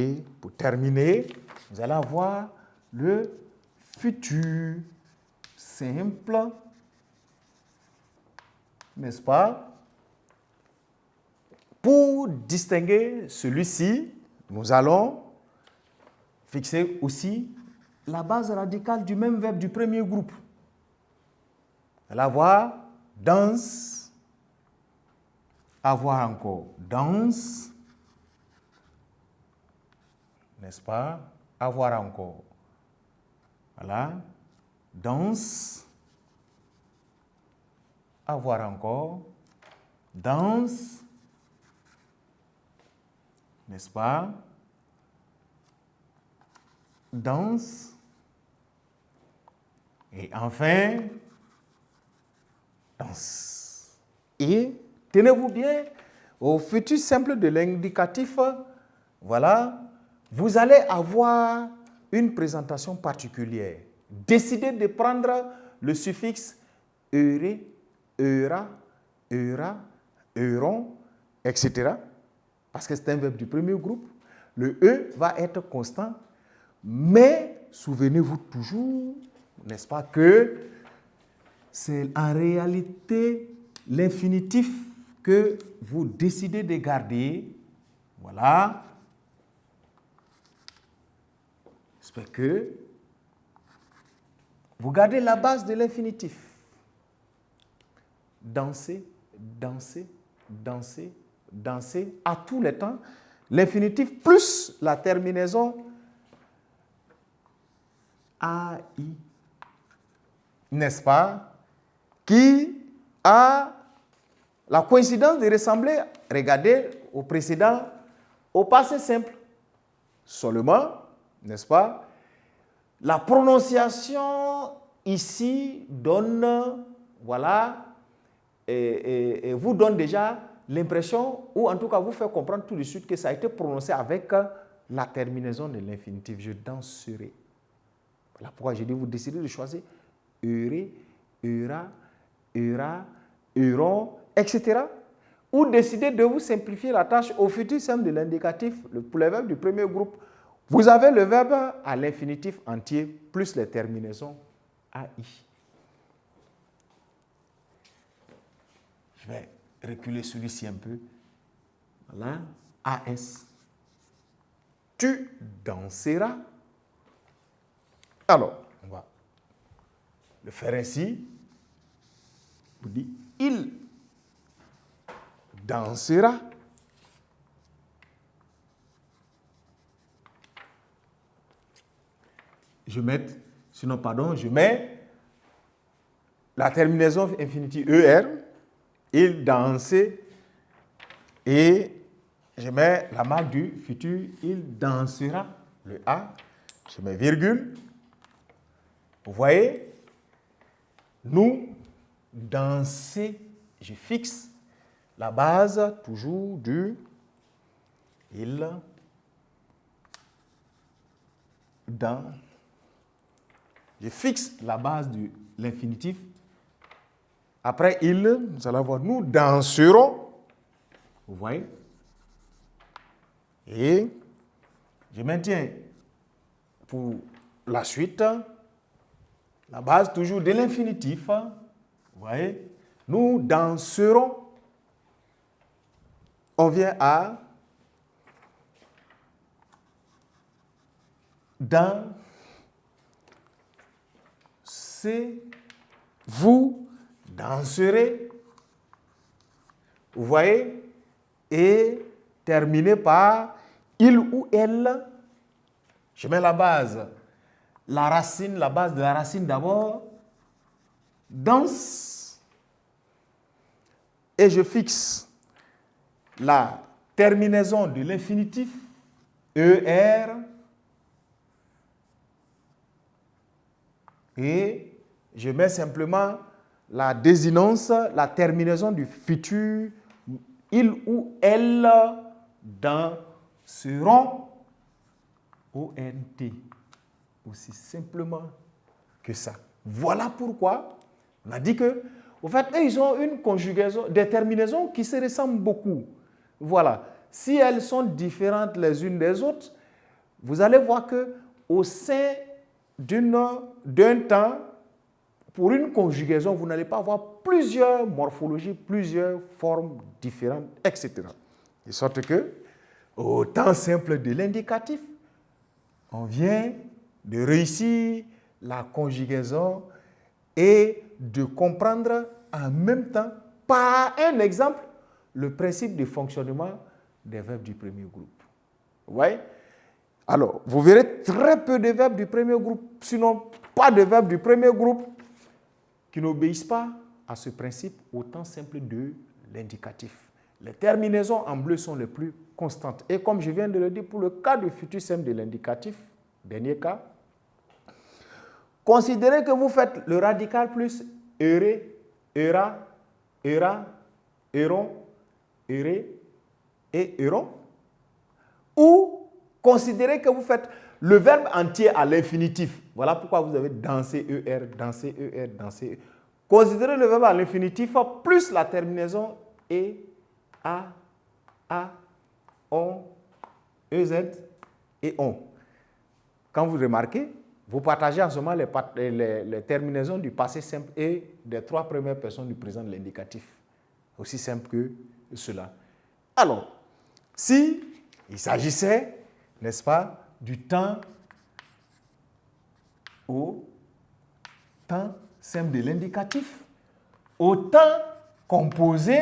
Et pour terminer, vous allez avoir le futur simple, n'est-ce pas? Pour distinguer celui-ci, nous allons fixer aussi la base radicale du même verbe du premier groupe. Vous allez avoir danse, avoir encore danse, n'est-ce pas? Avoir encore. Voilà. Danse. Avoir encore. Danse. N'est-ce pas? Danse. Et enfin, danse. Et tenez-vous bien, au futur simple de l'indicatif, voilà, vous allez avoir une présentation particulière. Décidez de prendre le suffixe eure, eura, eura, euron, etc. Parce que c'est un verbe du premier groupe. Le E va être constant, mais souvenez-vous toujours, n'est-ce pas, que c'est en réalité l'infinitif que vous décidez de garder. Voilà. J'espère que vous gardez la base de l'infinitif. Danser, danser, danser, danser, à tous les temps. L'infinitif plus la terminaison AI, n'est-ce pas, qui a la coïncidence de ressembler, regardez, au précédent, au passé simple. Seulement, n'est-ce pas, la prononciation ici donne, voilà, et vous donne déjà l'impression, ou en tout cas vous fait comprendre tout de suite que ça a été prononcé avec la terminaison de l'infinitif. Je danserai. Voilà pourquoi j'ai dit, vous décidez de choisir eure, eura, eura, euron, etc. Ou décidez de vous simplifier la tâche au futur simple de l'indicatif, pour les verbes du premier groupe. Vous avez le verbe à l'infinitif entier plus les terminaisons AI. Je vais reculer celui-ci un peu. Voilà. AS. Tu danseras. Alors, on va le faire ainsi. Vous dites, il dansera. Je mets la terminaison infinitive ER, il dansait, et je mets la marque du futur, il dansera, le A, je mets virgule. Vous voyez, nous danser, je fixe la base toujours du il dans. Je fixe la base de l'infinitif. Après il, vous allez voir, nous danserons. Vous voyez? Et je maintiens pour la suite la base toujours de l'infinitif. Vous voyez? Nous danserons. On vient à danser. Vous danserez. Vous voyez? Et terminer par il ou elle. Je mets la base. La racine, la base de la racine d'abord. Danse. Et je fixe la terminaison de l'infinitif. ER. Et je mets simplement la désinence, la terminaison du futur, il ou elle danseront, ONT. Aussi simplement que ça. Voilà pourquoi on a dit que, en fait, ils ont une conjugaison, des terminaisons qui se ressemblent beaucoup. Voilà. Si elles sont différentes les unes des autres, vous allez voir que au sein d'un temps, pour une conjugaison, vous n'allez pas avoir plusieurs morphologies, plusieurs formes différentes, etc. De sorte que, au temps simple de l'indicatif, on vient de réussir la conjugaison et de comprendre en même temps, par un exemple, le principe de fonctionnement des verbes du premier groupe. Vous voyez? Alors, vous verrez très peu de verbes du premier groupe, sinon pas de verbes du premier groupe qui n'obéissent pas à ce principe au temps simple de l'indicatif. Les terminaisons en bleu sont les plus constantes. Et comme je viens de le dire, pour le cas du futur simple de l'indicatif, dernier cas, considérez que vous faites le radical plus eré, era, era, eron, eré et eron. Ou considérez que vous faites le verbe entier à l'infinitif. Voilà pourquoi vous avez dansé ER, dansé ER, dansé ER. Considérez le verbe à l'infinitif plus la terminaison E, A, on, EZ et on. Quand vous remarquez, vous partagez en ce moment les terminaisons du passé simple et des trois premières personnes du présent de l'indicatif. Aussi simple que cela. Alors, si il s'agissait, n'est-ce pas, du temps au temps simple de l'indicatif, au temps composé,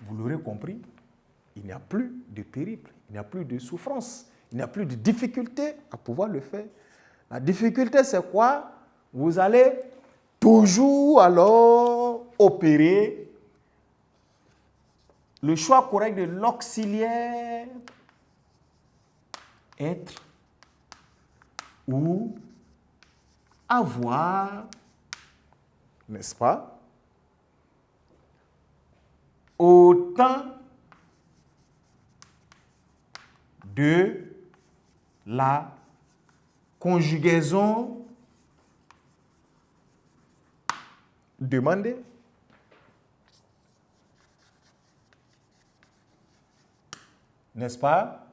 vous l'aurez compris, il n'y a plus de périple, il n'y a plus de souffrance, il n'y a plus de difficulté à pouvoir le faire. La difficulté, c'est quoi? Vous allez toujours alors opérer le choix correct de l'auxiliaire être ou avoir, n'est-ce pas? Au temps de la conjugaison demandée. N'est-ce pas?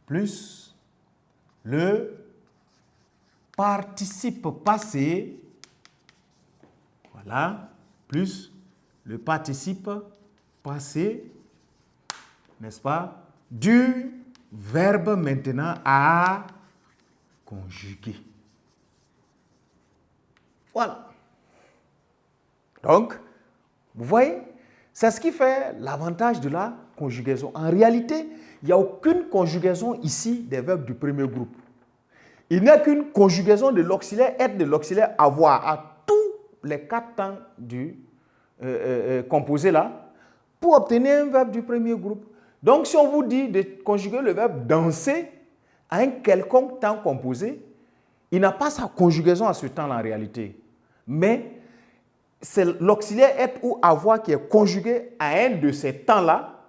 Plus le participe passé, voilà, plus le participe passé, n'est-ce pas, du verbe maintenant à conjuguer. Voilà. Donc, vous voyez, c'est ce qui fait l'avantage de la conjugaison. En réalité, il n'y a aucune conjugaison ici des verbes du premier groupe. Il n'y a qu'une conjugaison de l'auxiliaire être, de l'auxiliaire avoir à tous les quatre temps du composé là pour obtenir un verbe du premier groupe. Donc, si on vous dit de conjuguer le verbe danser à un quelconque temps composé, il n'a pas sa conjugaison à ce temps-là en réalité. Mais c'est l'auxiliaire être ou avoir qui est conjugué à un de ces temps-là,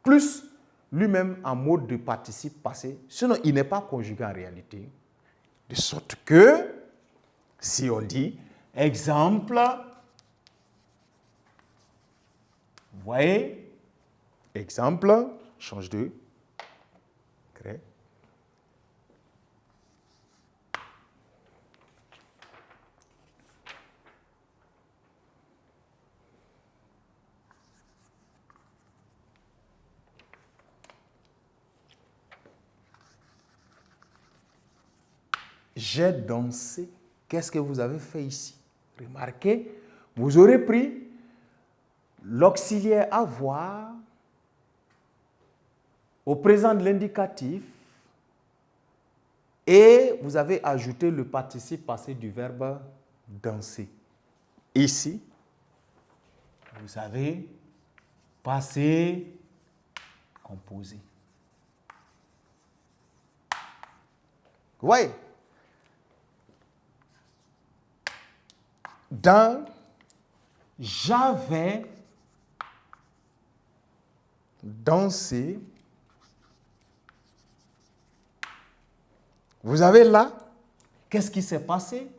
plus lui-même en mode de participe passé. Sinon, il n'est pas conjugué en réalité. De sorte que, si on dit, exemple, vous voyez, exemple, change de craie. J'ai dansé. Qu'est-ce que vous avez fait ici? Remarquez, vous aurez pris l'auxiliaire avoir au présent de l'indicatif et vous avez ajouté le participe passé du verbe danser. Ici, vous avez passé composé. Vous voyez? Dans j'avais dansé, vous avez là, qu'est-ce qui s'est passé?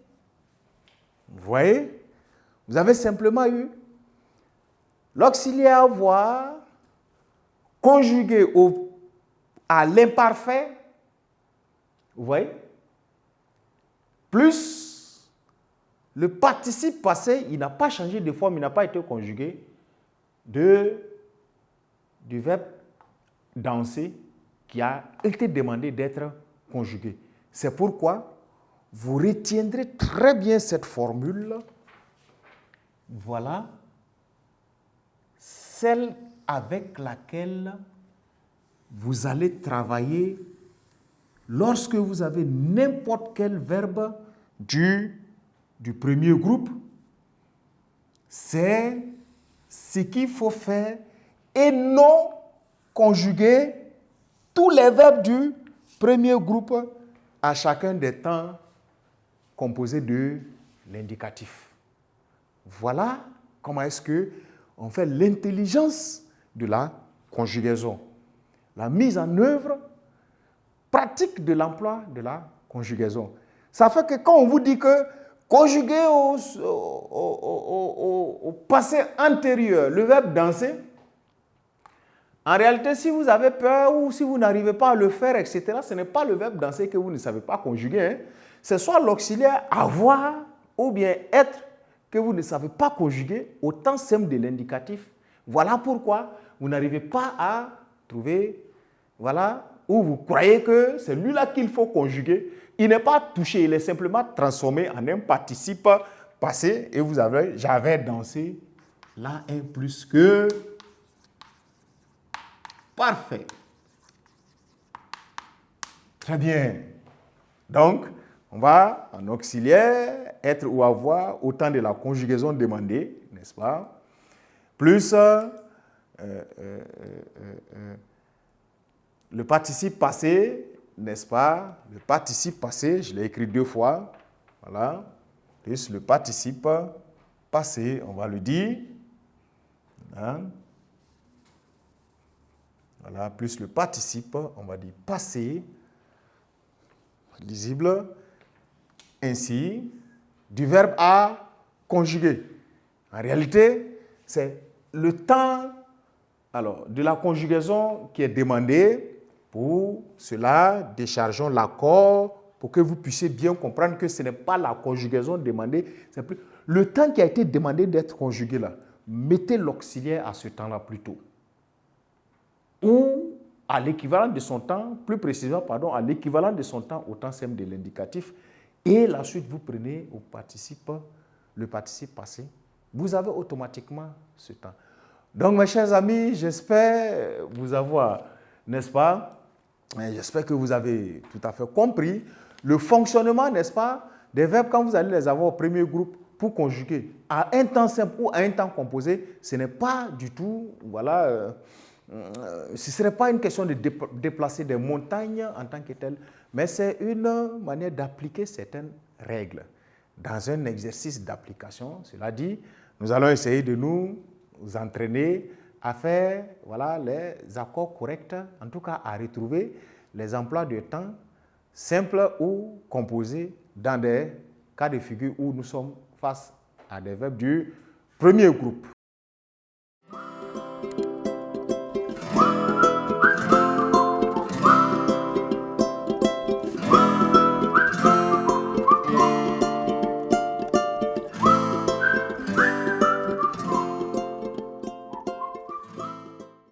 Vous voyez? Vous avez simplement eu l'auxiliaire avoir conjugué à l'imparfait Vous voyez? Plus le participe passé, il n'a pas changé de forme, il n'a pas été conjugué du verbe danser qui a été demandé d'être conjugué. C'est pourquoi vous retiendrez très bien cette formule. Voilà celle avec laquelle vous allez travailler lorsque vous avez n'importe quel verbe du premier groupe. C'est ce qu'il faut faire et non conjuguer tous les verbes du premier groupe à chacun des temps composés de l'indicatif. Voilà comment est-ce qu'on fait l'intelligence de la conjugaison. La mise en œuvre pratique de l'emploi de la conjugaison. Ça fait que quand on vous dit que conjuguer au passé antérieur le verbe danser, en réalité, si vous avez peur ou si vous n'arrivez pas à le faire, etc., ce n'est pas le verbe danser que vous ne savez pas conjuguer. Hein. C'est soit l'auxiliaire avoir ou bien être que vous ne savez pas conjuguer au temps simple de l'indicatif. Voilà pourquoi vous n'arrivez pas à trouver, voilà, ou vous croyez que c'est lui-là qu'il faut conjuguer. Il n'est pas touché, il est simplement transformé en un participe passé et vous avez, j'avais dansé, là, un plus que... Parfait. Très bien. Donc, on va en auxiliaire, être ou avoir au temps de la conjugaison demandée, n'est-ce pas? Plus le participe passé, n'est-ce pas? Le participe passé, je l'ai écrit 2 fois. Voilà. Plus le participe passé, on va le dire. Hein? Voilà, plus le participe, on va dire passé, lisible, ainsi, du verbe à conjuguer. En réalité, c'est le temps de la conjugaison qui est demandé. Pour cela, déchargeons l'accord pour que vous puissiez bien comprendre que ce n'est pas la conjugaison demandée, c'est plus le temps qui a été demandé d'être conjugué là. Mettez l'auxiliaire à ce temps-là plutôt. Ou à l'équivalent de son temps, plus précisément, pardon, à l'équivalent de son temps au temps simple de l'indicatif. Et la suite, vous prenez au participe, le participe passé. Vous avez automatiquement ce temps. Donc, mes chers amis, j'espère vous avoir, n'est-ce pas, j'espère que vous avez tout à fait compris le fonctionnement, n'est-ce pas, des verbes quand vous allez les avoir au premier groupe pour conjuguer à un temps simple ou à un temps composé. Ce n'est pas du tout, voilà... ce ne serait pas une question de déplacer des montagnes en tant que telles, mais c'est une manière d'appliquer certaines règles. Dans un exercice d'application, cela dit, nous allons essayer de nous entraîner à faire voilà, les accords corrects, en tout cas à retrouver les emplois de temps simples ou composés dans des cas de figure où nous sommes face à des verbes du premier groupe.